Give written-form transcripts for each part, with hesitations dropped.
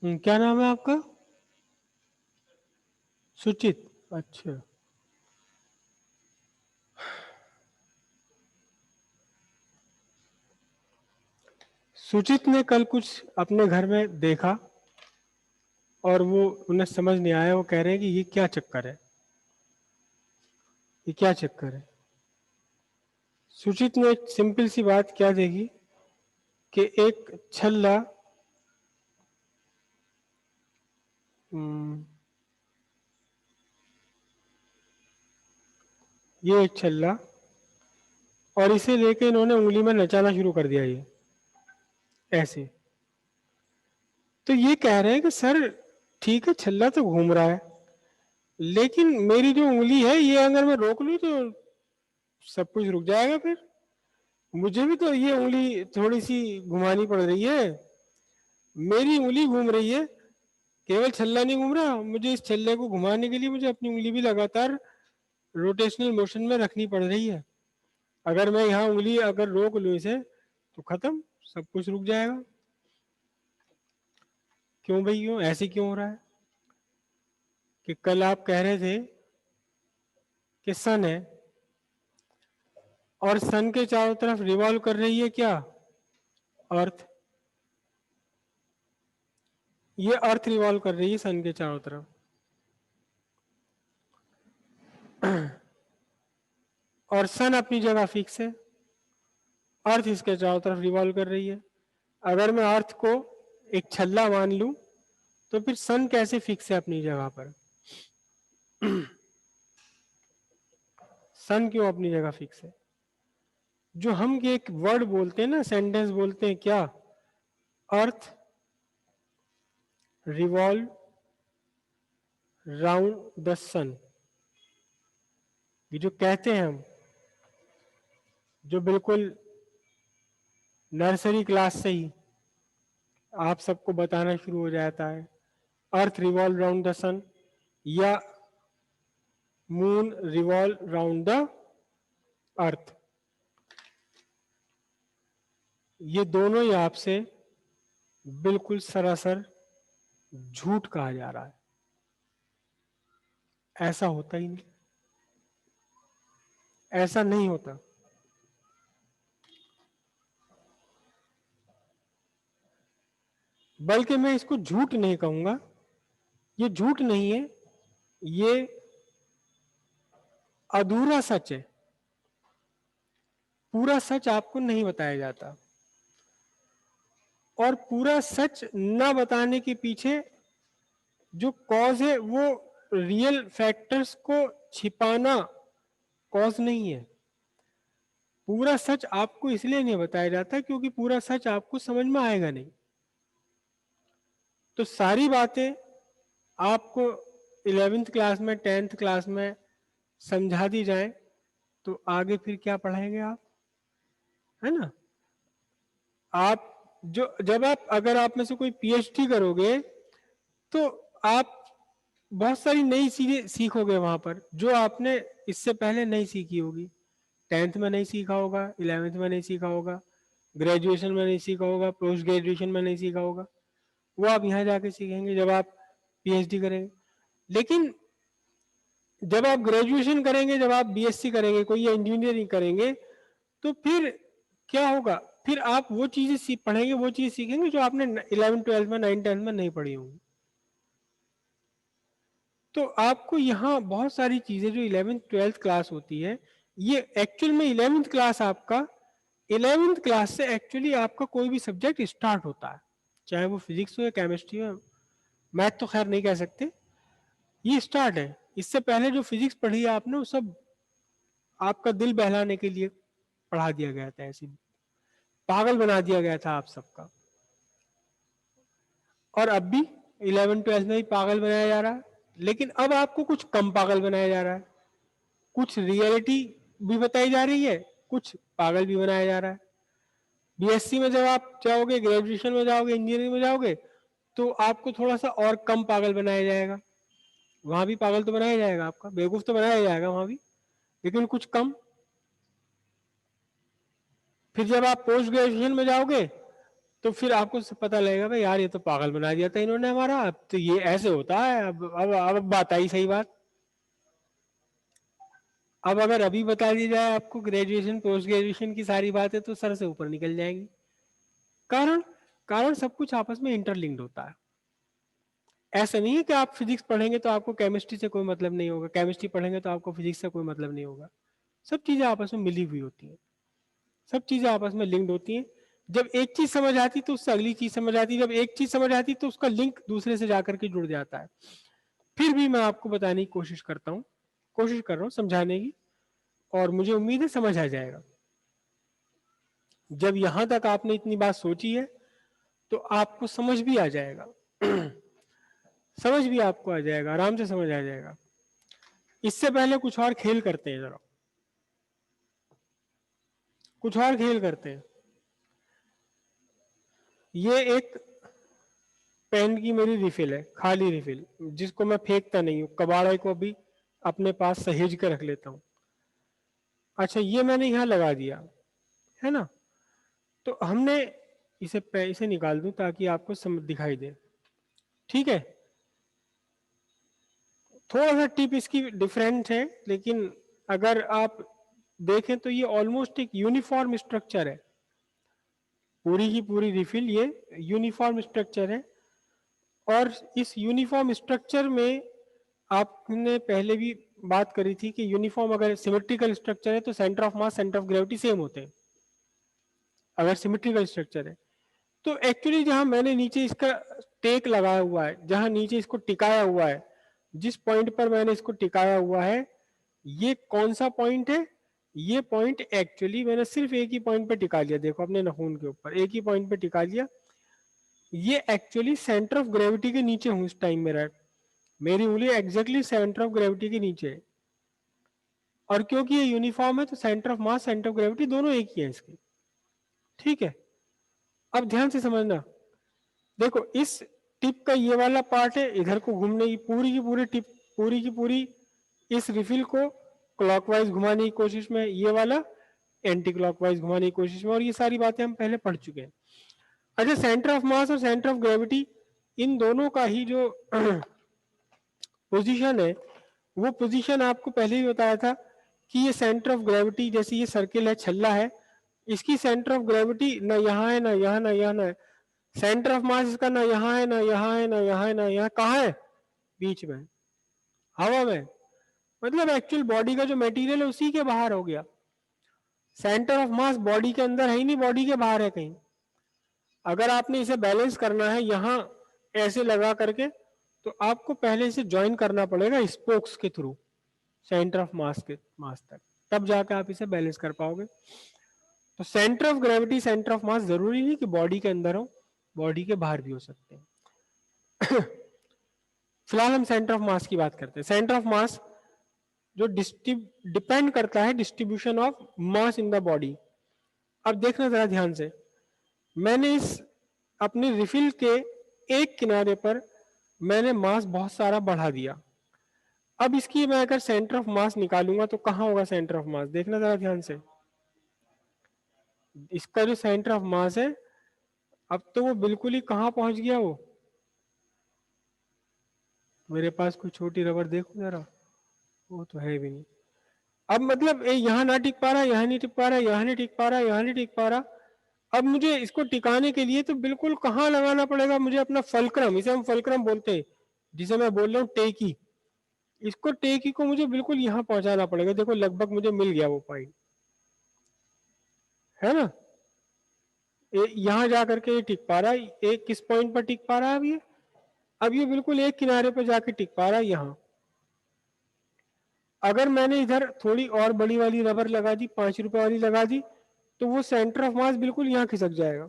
क्या नाम है आपका? सुचित। अच्छा। सुचित ने कल कुछ अपने घर में देखा और वो उन्हें समझ नहीं आया। वो कह रहे हैं कि ये क्या चक्कर है, ये क्या चक्कर है। सुचित ने एक सिंपल सी बात क्या देखी कि एक छल्ला हम्म, ये एक छल्ला, और इसे लेके इन्होंने उंगली में नचाना शुरू कर दिया, ये ऐसे। तो ये कह रहे हैं कि सर ठीक है, छल्ला तो घूम रहा है, लेकिन मेरी जो उंगली है ये अगर मैं रोक लूं तो सब कुछ रुक जाएगा। फिर मुझे भी तो ये उंगली थोड़ी सी घुमानी पड़ रही है, मेरी उंगली घूम रही है, केवल छल्ला नहीं घूम रहा। मुझे इस छल्ले को घुमाने के लिए मुझे अपनी उंगली भी लगातार रोटेशनल मोशन में रखनी पड़ रही है। अगर मैं यहाँ उंगली अगर रोक लूं इसे तो खत्म, सब कुछ रुक जाएगा। क्यों भाई, क्यों ऐसे क्यों हो रहा है? कि कल आप कह रहे थे कि सन है और सन के चारों तरफ रिवॉल्व कर रही है क्या? अर्थ। ये अर्थ रिवॉल्व कर रही है सन के चारों तरफ। और सन अपनी जगह फिक्स है, अर्थ इसके चारों तरफ रिवॉल्व कर रही है। अगर मैं अर्थ को एक छल्ला मान लूं तो फिर सन कैसे फिक्स है अपनी जगह पर? सन क्यों अपनी जगह फिक्स है? जो हम एक वर्ड बोलते हैं ना, सेंटेंस बोलते हैं क्या? अर्थ रिवॉल्व राउंड द सन। ये जो कहते हैं हम, जो बिल्कुल नर्सरी क्लास से ही आप सबको बताना शुरू हो जाता है, अर्थ रिवॉल्व राउंड द सन या moon revolve round the earth, ये दोनों ही आपसे बिल्कुल सरासर झूठ कहा जा रहा है। ऐसा होता ही नहीं, ऐसा नहीं होता। बल्कि मैं इसको झूठ नहीं कहूंगा, ये झूठ नहीं है, ये अधूरा सच है। पूरा सच आपको नहीं बताया जाता, और पूरा सच न बताने के पीछे जो कॉज है वो रियल फैक्टर्स को छिपाना कॉज नहीं है। पूरा सच आपको इसलिए नहीं बताया जाता क्योंकि पूरा सच आपको समझ में आएगा नहीं। तो सारी बातें आपको 11th क्लास में 10th क्लास में समझा दी जाए तो आगे फिर क्या पढ़ाएंगे आप, है ना? आप जो जब आप अगर आप में से कोई पीएचडी करोगे तो आप बहुत सारी नई चीजें सीखोगे वहां पर जो आपने इससे पहले नहीं सीखी होगी। 10th में नहीं सीखा होगा, 11th में नहीं सीखा होगा, ग्रेजुएशन में नहीं सीखा होगा, पोस्ट ग्रेजुएशन में नहीं सीखा होगा, वो आप यहाँ जाके सीखेंगे जब आप पीएचडी करेंगे। लेकिन जब आप ग्रेजुएशन करेंगे, जब आप बीएससी करेंगे, कोई इंजीनियरिंग करेंगे, तो फिर क्या होगा? फिर आप वो चीजें पढ़ेंगे, वो चीज सीखेंगे जो आपने 11 12 में 9 10 में नहीं पढ़ी होंगी। तो आपको यहाँ बहुत सारी चीजें जो 11th 12th क्लास होती है, ये एक्चुअल में 11th क्लास आपका 11th क्लास से एक्चुअली आपका कोई भी सब्जेक्ट स्टार्ट होता है, चाहे वो फिजिक्स हो या केमिस्ट्री हो, मैथ तो खैर नहीं कह सकते, ये स्टार्ट है। इससे पहले जो फिजिक्स पढ़ी है आपने वो सब आपका दिल बहलाने के लिए पढ़ा दिया गया था, ऐसे पागल बना दिया गया था आप सबका। और अब भी 11 12 में ही पागल बनाया जा रहा है, लेकिन अब आपको कुछ कम पागल बनाया जा रहा है। कुछ रियलिटी भी बताई जा रही है, कुछ पागल भी बनाया जा रहा है। बीएससी में जब आप जाओगे, ग्रेजुएशन में जाओगे, इंजीनियरिंग में जाओगे, तो आपको थोड़ा सा और कम पागल बनाया जाएगा। वहां भी पागल तो बनाया जाएगा, आपका बेवकूफ तो बनाया जाएगा वहां भी, लेकिन कुछ कम। फिर जब आप पोस्ट ग्रेजुएशन में जाओगे तो फिर आपको पता लगेगा भाई यार ये तो पागल बना दिया था इन्होंने हमारा, अब तो ये ऐसे होता है। अब बात आई सही बात। अब अगर अभी बता दी जाए आपको ग्रेजुएशन पोस्ट ग्रेजुएशन की सारी बातें तो सर से ऊपर निकल जाएंगी। कारण कारण सब कुछ आपस में इंटरलिंक्ड होता है। ऐसा नहीं है कि आप फिजिक्स पढ़ेंगे तो आपको केमिस्ट्री से कोई मतलब नहीं होगा, केमिस्ट्री पढ़ेंगे तो आपको फिजिक्स से कोई मतलब नहीं होगा। सब चीजें आपस में मिली हुई होती हैं, सब चीजें आपस में लिंक्ड होती हैं। जब एक चीज समझ आती तो उससे अगली चीज समझ आती, जब एक चीज समझ आती तो उसका लिंक दूसरे से जाकर के जुड़ जाता है। फिर भी मैं आपको बताने की कोशिश करता हूँ, कोशिश कर रहा हूँ समझाने की, और मुझे उम्मीद है समझ आ जाएगा। जब यहां तक आपने इतनी बात सोची है तो आपको समझ भी आ जाएगा। समझ भी आपको आ जाएगा, आराम से समझ आ जाएगा। इससे पहले कुछ और खेल करते हैं, जरा कुछ और खेल करते हैं। ये एक पेन की मेरी रिफिल है, खाली रिफिल, जिसको मैं फेंकता नहीं हूँ, कबाड़े को भी अपने पास सहेज कर रख लेता हूँ। अच्छा, ये मैंने यहाँ लगा दिया है ना, तो हमने इसे निकाल दूं ताकि आपको समझ दिखाई दे। ठीक है, थोड़ा सा टिप इसकी डिफरेंट है, लेकिन अगर आप देखें तो ये ऑलमोस्ट एक यूनिफॉर्म स्ट्रक्चर है। पूरी की पूरी रिफिल ये यूनिफॉर्म स्ट्रक्चर है, और इस यूनिफॉर्म स्ट्रक्चर में आपने पहले भी बात करी थी कि यूनिफॉर्म अगर सिमेट्रिकल स्ट्रक्चर है तो centre of mass centre of gravity same होते हैं, अगर सिमेट्रिकल स्ट्रक्चर है। तो एक्चुअली जहां मैंने नीचे इसका टेक लगाया हुआ है, जहां नीचे इसको टिकाया हुआ है, जिस पॉइंट पर मैंने इसको टिकाया हुआ है, ये कौन सा पॉइंट है? ये पॉइंट एक्चुअली मैंने सिर्फ एक ही पॉइंट पे टिका लिया, देखो अपने नाखून के ऊपर एक ही पॉइंट पे टिका लिया। ये एक्चुअली सेंटर ऑफ ग्रेविटी के नीचे हूं इस टाइम मेरा, मेरी उंगली एग्जैक्टली सेंटर ऑफ ग्रेविटी के नीचे है। और क्योंकि ये यूनिफॉर्म है तो centre of mass centre of gravity दोनों एक ही है इसके। ठीक है, अब ध्यान से समझना। देखो इस टिप का ये वाला पार्ट है, इधर को घूमने की पूरी टिप, पूरी की पूरी इस रिफिल को क्लॉकवाइज घुमाने की कोशिश में, ये वाला एंटी क्लॉकवाइज घुमाने की कोशिश में, और ये सारी बातें हम पहले पढ़ चुके हैं। अच्छा, सेंटर ऑफ मास और सेंटर ऑफ ग्रेविटी, इन दोनों का ही जो पोजीशन है, वो पोजीशन आपको पहले ही बताया था कि ये सेंटर ऑफ ग्रेविटी, जैसे ये सर्किल है, छल्ला है, इसकी सेंटर ऑफ ग्रेविटी ना यहाँ है, ना यहाँ, ना यहाँ, ना सेंटर ऑफ मास इसका ना यहाँ है, ना यहाँ है, ना यहाँ है, ना यहाँ, कहाँ है? बीच में, हवा में। मतलब एक्चुअल बॉडी का जो मटेरियल है उसी के बाहर हो गया। सेंटर ऑफ मास बॉडी के अंदर है ही नहीं, बॉडी के बाहर है कहीं। अगर आपने इसे बैलेंस करना है यहाँ ऐसे लगा करके, तो आपको पहले इसे ज्वाइन करना पड़ेगा स्पोक्स के थ्रू सेंटर ऑफ मास के मास तक, तब जाकर आप इसे बैलेंस कर पाओगे। तो centre of gravity centre of मास जरूरी नहीं कि बॉडी के अंदर हो, बॉडी के बाहर भी हो सकते हैं। फिलहाल हम सेंटर ऑफ मास की बात करते हैं। सेंटर ऑफ मास जो डिपेंड करता है distribution of mass in the body. अब देखना जरा ध्यान से, मैंने इस अपनी रिफिल के एक किनारे पर मैंने मास बहुत सारा बढ़ा दिया। अब इसकी मैं अगर सेंटर ऑफ मास निकालूंगा तो कहां होगा सेंटर ऑफ मास? देखना जरा ध्यान से, इसका जो सेंटर ऑफ मास है, अब तो वो बिल्कुल ही कहां पहुंच गया वो। मेरे पास कोई छोटी रबर देखो जरा, वो तो है भी नहीं। अब मतलब यहाँ ना टिक पा रहा, यहाँ नहीं टिक पा रहा, यहाँ नहीं टिक पा रहा, यहाँ नहीं टिक पा रहा। अब मुझे इसको टिकाने के लिए तो बिल्कुल कहाँ लगाना पड़ेगा मुझे? अपना फलक्रम, इसे हम फलक्रम बोलते हैं, जिसे मैं बोल रहा हूँ टेकी। इसको टेकी को मुझे बिल्कुल यहाँ पहुंचाना पड़ेगा। देखो लगभग मुझे मिल गया वो पॉइंट, है ना? यहाँ जाकर के ये टिक पा रहा है, एक किस पॉइंट पर टिक पा रहा है अब ये? अब ये बिल्कुल एक किनारे पर जाके टिक पा रहा है यहाँ। अगर मैंने इधर थोड़ी और बड़ी वाली रबर लगा दी, 5 रुपए वाली लगा दी, तो वो सेंटर ऑफ मास बिल्कुल यहाँ खिसक जाएगा।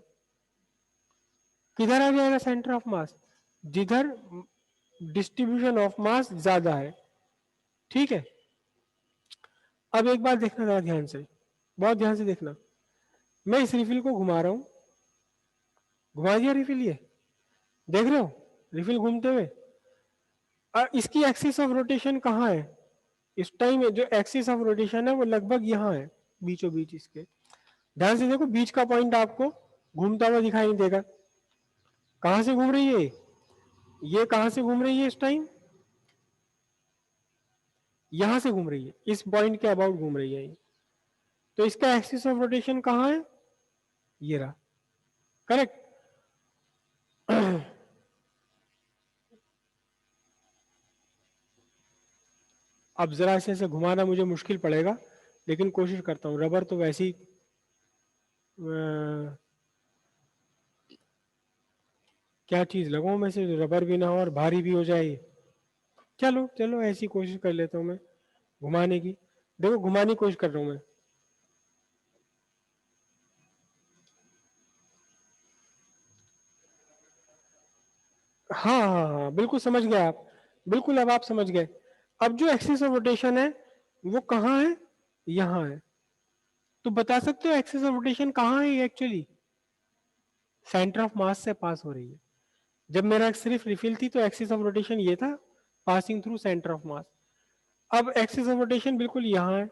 किधर आ जाएगा सेंटर ऑफ मास? जिधर डिस्ट्रीब्यूशन ऑफ मास ज्यादा है। ठीक है, अब एक बात देखना जरा ध्यान से, बहुत ध्यान से देखना। मैं इस रिफिल को घुमा रहा हूं, घुमा दिया रिफिल, ये देख रहे हो रिफिल घूमते हुए। इसकी एक्सिस ऑफ रोटेशन कहाँ है इस टाइम? जो एक्सिस ऑफ रोटेशन है वो लगभग यहाँ है, बीचों बीच इसके। ध्यान से देखो, बीच का पॉइंट आपको घूमता हुआ दिखाई नहीं देगा। कहां से घूम रही है ये कहां से घूम रही है इस टाइम? यहां से घूम रही है, इस पॉइंट के अबाउट घूम रही है ये। तो इसका एक्सिस ऑफ रोटेशन कहां है? ये रहा, करेक्ट। अब जरा ऐसे घुमाना मुझे मुश्किल पड़ेगा, लेकिन कोशिश करता हूं। रबर तो वैसे ही क्या चीज लगाऊं मैं से रबर भी ना हो और भारी भी हो जाए। चलो चलो, ऐसी कोशिश कर लेता हूं मैं घुमाने की। देखो घुमाने की कोशिश कर रहा हूं मैं। हाँ हाँ हाँ, बिल्कुल समझ गए आप। बिल्कुल, अब आप समझ गए। अब जो एक्सिस ऑफ रोटेशन है वो कहाँ है? यहाँ है। तो बता सकते हो एक्सिस ऑफ रोटेशन कहाँ है एक्चुअली? सेंटर ऑफ मास से पास हो रही है। जब मेरा सिर्फ रिफिल थी तो एक्सिस ऑफ रोटेशन ये था, passing through centre of mass. अब एक्सिस ऑफ रोटेशन बिल्कुल यहाँ है,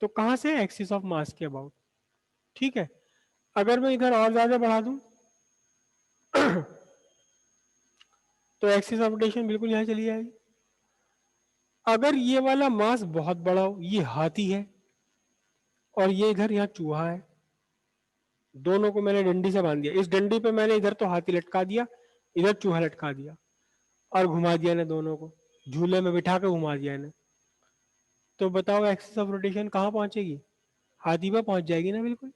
तो कहाँ से? एक्सिस ऑफ मास के अबाउट। ठीक है। अगर मैं इधर और ज्यादा बढ़ा दूं तो एक्सिस ऑफ रोटेशन बिल्कुल यहाँ चली जाएगी। अगर ये वाला मास बहुत बड़ा हो, ये हाथी है और ये इधर यहाँ चूहा है, दोनों को मैंने डंडी से बांध दिया। इस डंडी पे मैंने इधर तो हाथी लटका दिया, इधर चूहा लटका दिया और घुमा दिया ने दोनों को, झूले में बिठा के घुमा दिया ने। तो बताओ एक्सिस ऑफ रोटेशन कहाँ पहुंचेगी? हाथी पे पहुंच जाएगी ना, बिल्कुल।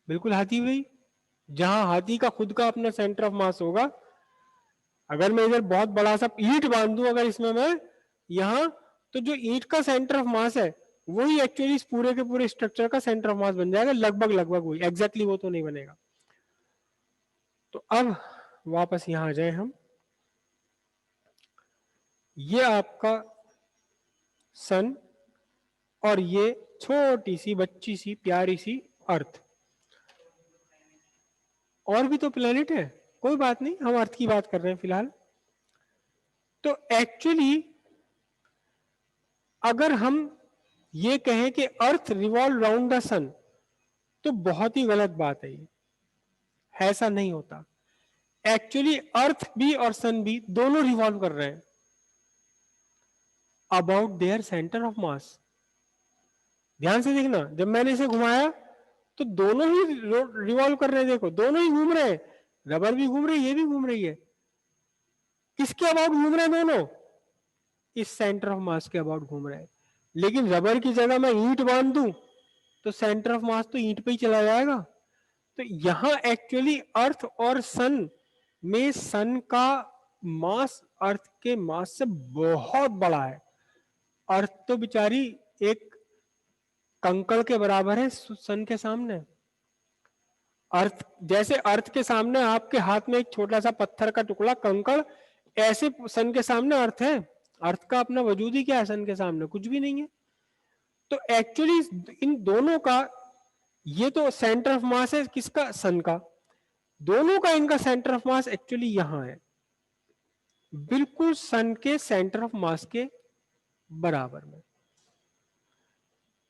बिल्कुल हाथी भाई, जहां हाथी का खुद का अपना सेंटर ऑफ मास होगा। अगर मैं इधर बहुत बड़ा सा ईंट बांध दूं अगर इसमें मैं यहाँ, तो जो ईंट का सेंटर ऑफ मास है वही एक्चुअली इस पूरे के पूरे स्ट्रक्चर का सेंटर ऑफ मास बन जाएगा। लगभग लगभग वही, एग्जैक्टली वो तो नहीं बनेगा। तो अब वापस यहां आ जाए हम। ये आपका सन और ये छोटी सी बच्ची सी प्यारी सी अर्थ। और भी तो प्लेनेट है, कोई बात नहीं, हम अर्थ की बात कर रहे हैं फिलहाल। तो एक्चुअली अगर हम ये कहें कि अर्थ रिवॉल्व राउंड द सन, तो बहुत ही गलत बात है ये। ऐसा नहीं होता। एक्चुअली अर्थ भी और सन भी दोनों रिवॉल्व कर रहे हैं अबाउट देयर सेंटर ऑफ मास। ध्यान से देखना, जब मैंने इसे घुमाया तो दोनों ही रिवॉल्व कर रहे हैं। देखो दोनों ही घूम रहे हैं, रबर भी घूम रही है, ये भी घूम रही है। किसके अबाउट घूम रहे हैं दोनों? इस सेंटर ऑफ मास के अबाउट घूम रहे हैं। लेकिन रबर की जगह मैं ईंट बांध दूं तो सेंटर ऑफ मास तो ईंट पे ही चला जाएगा। तो यहां एक्चुअली अर्थ और सन में सन का मास अर्थ के मास से बहुत बड़ा है। अर्थ तो बेचारी एक कंकड़ के बराबर है सन के सामने। अर्थ जैसे अर्थ के सामने आपके हाथ में एक छोटा सा पत्थर का टुकड़ा कंकड़, ऐसे सन के सामने अर्थ है। अर्थ का अपना वजूद ही क्या है सन के सामने? कुछ भी नहीं है। तो एक्चुअली इन दोनों का, ये तो सेंटर ऑफ मास है किसका? सन का। दोनों का इनका सेंटर ऑफ मास एक्चुअली यहां है, बिल्कुल सन के सेंटर ऑफ मास के बराबर में।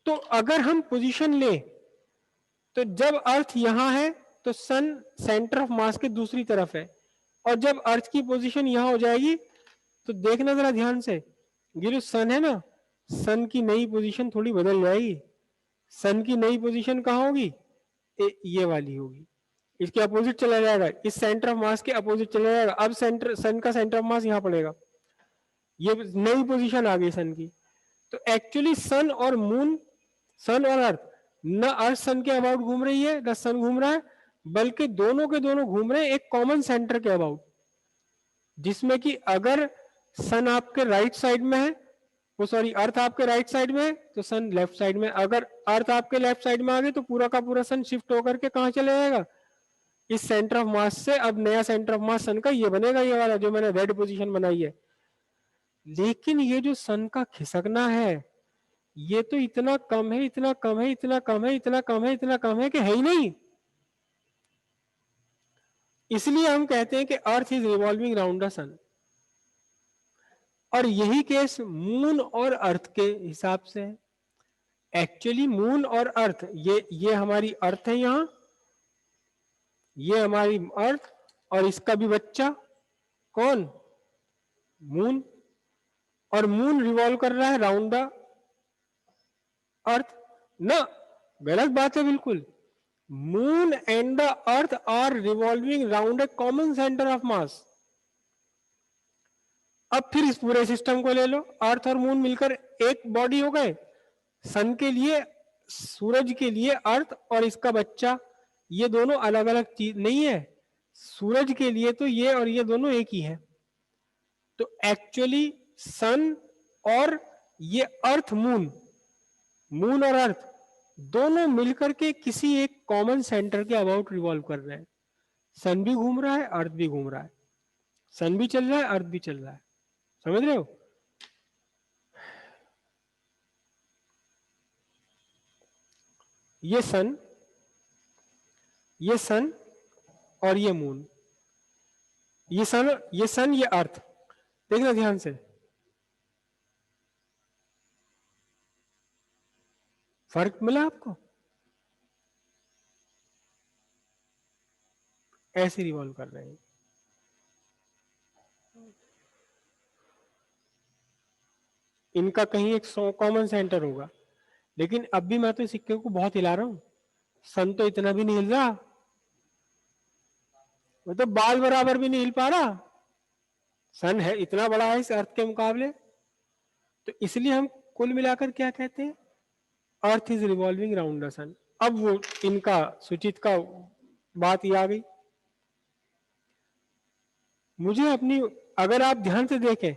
तो अगर हम पोजीशन ले, तो जब अर्थ यहां है तो सन सेंटर ऑफ मास के दूसरी तरफ है, और जब अर्थ की पोजीशन यहां हो जाएगी तो देखना जरा ध्यान से, ये जो सन है ना, सन की नई पोजीशन थोड़ी बदल जाएगी। सन की नई पोजीशन कहां होगी? ये वाली होगी, इसके अपोजिट चला जाएगा, इस सेंटर ऑफ मास के अपोजिट चला जाएगा। अब सेंटर, सन का सेंटर ऑफ मास यहां पड़ेगा, ये नई पोजीशन आ गई सन की। तो एक्चुअली सन और मून, सन और अर्थ, न अर्थ सन के अबाउट घूम रही है न सन घूम रहा है, बल्कि दोनों के दोनों घूम रहे हैं एक कॉमन सेंटर के अबाउट। जिसमें कि अगर सन आपके राइट साइड में है, वो सॉरी अर्थ आपके राइट साइड में है तो सन लेफ्ट साइड में। अगर अर्थ आपके लेफ्ट साइड में आ गए तो पूरा का पूरा सन शिफ्ट होकर के कहां चले जाएगा? इस सेंटर ऑफ मास से। अब नया सेंटर ऑफ मास सन का ये बनेगा, ये वाला जो मैंने रेड पोजीशन बनाई है। लेकिन ये जो सन का खिसकना है, ये तो इतना कम है, इतना कम है, इतना कम है, इतना कम है, इतना कम है कि है ही नहीं। इसलिए हम कहते हैं कि earth is revolving round the sun. और यही केस मून और अर्थ के हिसाब से है। एक्चुअली मून और अर्थ, ये हमारी अर्थ है, यहां ये हमारी अर्थ, और इसका भी बच्चा कौन, मून, और मून रिवॉल्व कर रहा है राउंड द अर्थ ना, गलत बात है बिल्कुल। Moon and the earth are revolving round a common centre of mass. अब फिर इस पूरे सिस्टम को ले लो, अर्थ और मून मिलकर एक बॉडी हो गए। सन के लिए, सूरज के लिए अर्थ और इसका बच्चा, ये दोनों अलग अलग चीज नहीं है। सूरज के लिए तो ये और ये दोनों एक ही है। तो एक्चुअली सन और ये अर्थ, मून, मून और अर्थ दोनों मिलकर के किसी एक कॉमन सेंटर के अबाउट रिवॉल्व कर रहे हैं। सन भी घूम रहा है, अर्थ भी घूम रहा है, सन भी चल रहा है, अर्थ भी चल रहा है। समझ रहे हो? ये सन और ये मून, ये सन ये अर्थ। देखना ध्यान से, फर्क मिला आपको? ऐसे रिवॉल्व कर रहे हैं। इनका कहीं एक कॉमन सेंटर होगा, लेकिन अब भी मैं तो सिक्के को बहुत हिला रहा हूं। सन तो इतना भी नहीं हिल रहा, वो तो बाल बराबर भी नहीं हिल पा रहा। सन है इतना बड़ा है इस अर्थ के मुकाबले। तो इसलिए हम कुल मिलाकर क्या कहते हैं, earth is revolving round the sun. अब वो इनका सुचित का बात ये आ गई। मुझे अपनी, अगर आप ध्यान से देखें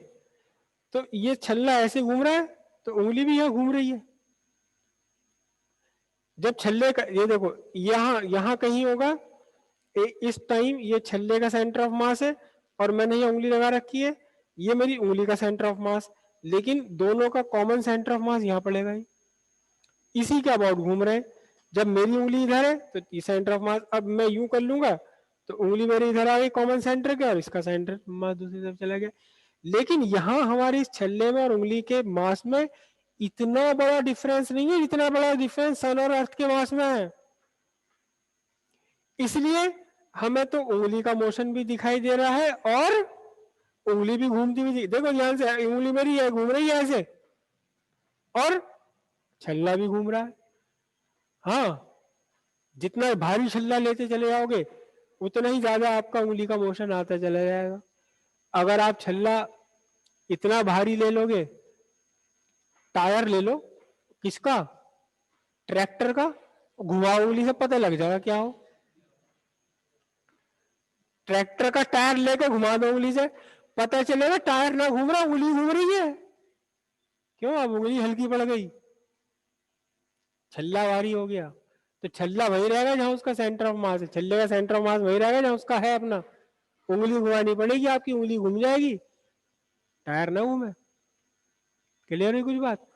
तो ये छल्ला ऐसे घूम रहा है, तो उंगली भी यहां घूम रही है। जब छल्ले का, ये देखो यहां कहीं होगा, इस टाइम ये छल्ले का सेंटर ऑफ मास है और मैंने ये उंगली लगा रखी है, ये मेरी उंगली का सेंटर ऑफ मास, लेकिन दोनों का कॉमन सेंटर ऑफ मास यहां पड़ेगा ही, इसी के अबाउट घूम रहे हैं। जब मेरी उंगली इधर है तो सेंटर ऑफ मास, अब मैं यूं कर लूंगा तो उंगली मेरी इधर आ गई कॉमन सेंटर के, और इसका सेंटर मास दूसरी तरफ चला गया। लेकिन यहां हमारे इस छल्ले में और उंगली के मास में इतना बड़ा डिफरेंस नहीं है, इतना बड़ा डिफरेंस सन और अर्थ के मास में है। इसलिए हमें तो उंगली का मोशन भी दिखाई दे रहा है और उंगली भी घूमती हुई, देखो ध्यान से, उंगली मेरी है घूम रही है ऐसे, और छल्ला भी घूम रहा है। हाँ, जितना भारी छल्ला लेते चले जाओगे उतना ही ज्यादा आपका उंगली का मोशन आता चला जाएगा। अगर आप छल्ला इतना भारी ले लोगे, टायर ले लो, किसका, ट्रैक्टर का, घुमाओ उंगली से पता लग जाएगा क्या हो। ट्रैक्टर का टायर लेकर घुमा दो उंगली से, पता चलेगा टायर ना घूम रहा, उंगली घूम रही है। क्यों? अब उंगली हल्की पड़ गई, छल्ला भारी हो गया। तो छल्ला वही रहेगा जहां उसका सेंटर ऑफ मास है, छल्ले का सेंटर ऑफ मास वही रहेगा जहां उसका है अपना। उंगली घुमानी पड़ेगी, आपकी उंगली घूम जाएगी, टायर ना घूमे। क्लियर है कुछ बात?